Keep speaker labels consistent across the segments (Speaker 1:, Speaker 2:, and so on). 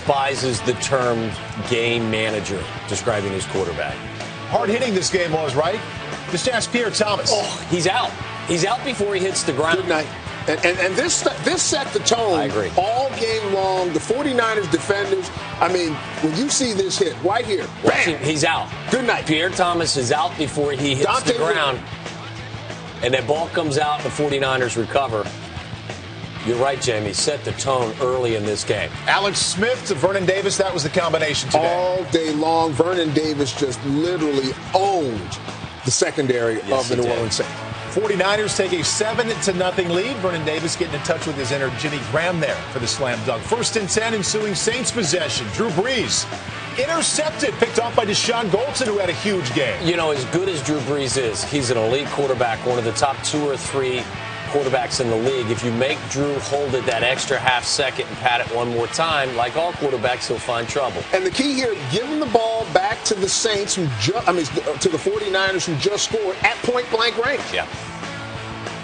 Speaker 1: despises the term game manager describing his quarterback.
Speaker 2: Hard hitting this game was, right? Just ask Pierre Thomas.
Speaker 1: Oh, he's out. He's out before he hits the ground.
Speaker 3: Good night. And this set the tone.
Speaker 1: I agree.
Speaker 3: All game long. The 49ers defenders, I mean, when you see this hit right here, bam,
Speaker 1: he's out.
Speaker 3: Good night.
Speaker 1: Pierre Thomas is out before he hits the ground. And that ball comes out, the 49ers recover. You're right, Jamie. Set the tone early in this game.
Speaker 2: Alex Smith to Vernon Davis, that was the combination today.
Speaker 3: All day long, Vernon Davis just literally owned the secondary of the New Orleans Saints.
Speaker 2: 49ers take a 7-0 lead. Vernon Davis getting in touch with his inner Jimmy Graham there for the slam dunk. 1st and 10 ensuing Saints possession. Drew Brees intercepted, picked off by Deshaun Goldson, who had a huge game.
Speaker 1: You know, as good as Drew Brees is, he's an elite quarterback, one of the top 2 or 3 quarterbacks in the league. If you make Drew hold it that extra half second and pat it one more time, like all quarterbacks, he'll find trouble.
Speaker 3: And the key here, giving the ball back to the Saints, to the 49ers who just scored at point-blank range.
Speaker 1: Yeah.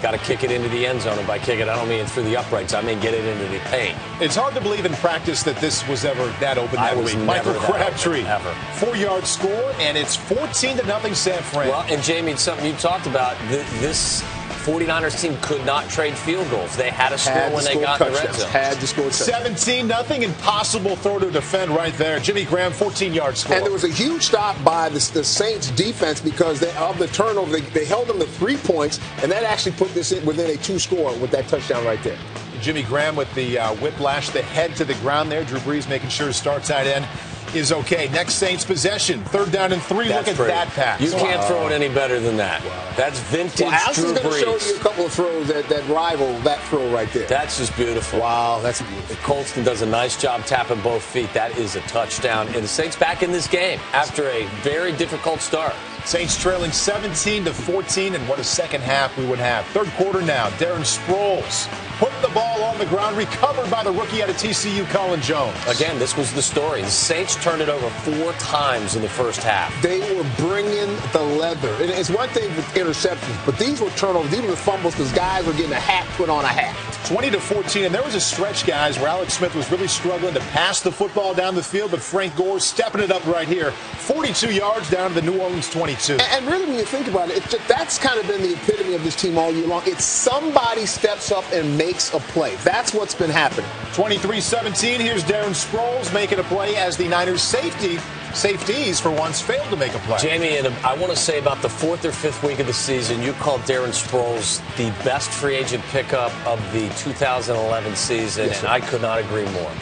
Speaker 1: Got to kick it into the end zone. And by kick it, I don't mean through the uprights. I mean get it into the paint.
Speaker 2: It's hard to believe in practice that this was ever that open that week. Michael Crabtree, 4-yard score, and it's 14-0 San Fran.
Speaker 1: Well, and Jamie, it's something you talked about. This 49ers team could not trade field goals. They had to score when they got in the red zone.
Speaker 3: Had to score touchdowns.
Speaker 2: 17-0, impossible throw to defend right there. Jimmy Graham, 14-yard score.
Speaker 3: And there was a huge stop by the Saints defense because of the turnover. They held them to 3 points, and that actually put this in within a 2-score with that touchdown right there.
Speaker 2: Jimmy Graham with the whiplash, the head to the ground there. Drew Brees making sure his start tight end is okay. Next Saints possession. 3rd down and 3. Look at that pass.
Speaker 1: You can't throw it any better than that. Wow. That's vintage Drew Brees.
Speaker 3: Alex is going to show you a couple of throws that rival that throw right there.
Speaker 1: That's just beautiful.
Speaker 3: Wow, that's beautiful.
Speaker 1: Colston does a nice job tapping both feet. That is a touchdown. And the Saints back in this game after a very difficult start.
Speaker 2: Saints trailing 17-14, and what a second half we would have. 3rd quarter now. Darren Sproles put the ball on the ground, recovered by the rookie out of TCU, Colin Jones.
Speaker 1: Again, this was the story. The Saints turned it over 4 times in the first half.
Speaker 3: They were bringing the leather. And it's one thing with interceptions, but these were turnovers. These were the fumbles because guys were getting a hat put on a hat.
Speaker 2: 20-14, and there was a stretch, guys, where Alex Smith was really struggling to pass the football down the field, but Frank Gore stepping it up right here. 42 yards down to the New Orleans 22.
Speaker 3: And really, when you think about it, that's kind of been the epitome of this team all year long. It's somebody steps up and makes a play. That's what's been happening.
Speaker 2: 23-17, here's Darren Sproles making a play as the Niners safeties for once failed to make a play.
Speaker 1: Jamie, I want to say about the 4th or 5th week of the season, you called Darren Sproles the best free agent pickup of the 2011 season,
Speaker 3: yes,
Speaker 1: and I could not agree more.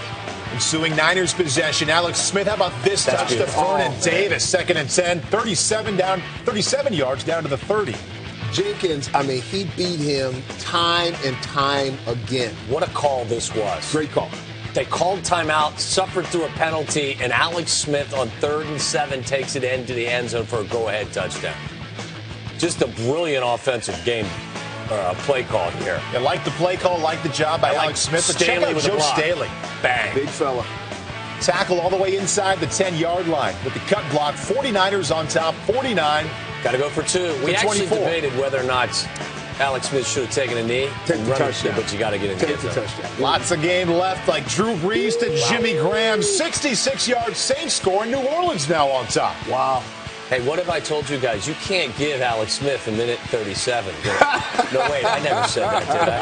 Speaker 2: Ensuing Niners possession. Alex Smith, how about this touch to Vernon Davis? 2nd and 10, 37 yards down to the 30.
Speaker 3: Jenkins, I mean, he beat him time and time again.
Speaker 1: What a call this was.
Speaker 3: Great call.
Speaker 1: They called timeout, suffered through a penalty, and Alex Smith on 3rd and 7 takes it into the end zone for a go-ahead touchdown. Just a brilliant offensive game. Play call here.
Speaker 2: You like the play call, like the job by Alex Smith. But check out Joe Staley.
Speaker 1: Bang.
Speaker 3: Big fella.
Speaker 2: Tackle all the way inside the 10-yard line with the cut block. 49ers on top, 49.
Speaker 1: Got to go for 2. We actually debated whether or not Alex Smith should have taken a knee.
Speaker 3: Take the touchdown.
Speaker 1: But you got to get in
Speaker 3: the touchdown.
Speaker 2: Lots of game left, like Drew Brees to Jimmy Graham. 66-yard Saints score. New Orleans now on top.
Speaker 3: Wow.
Speaker 1: Hey, what have I told you guys? You can't give Alex Smith a minute 37. No, wait, I never said that, did I?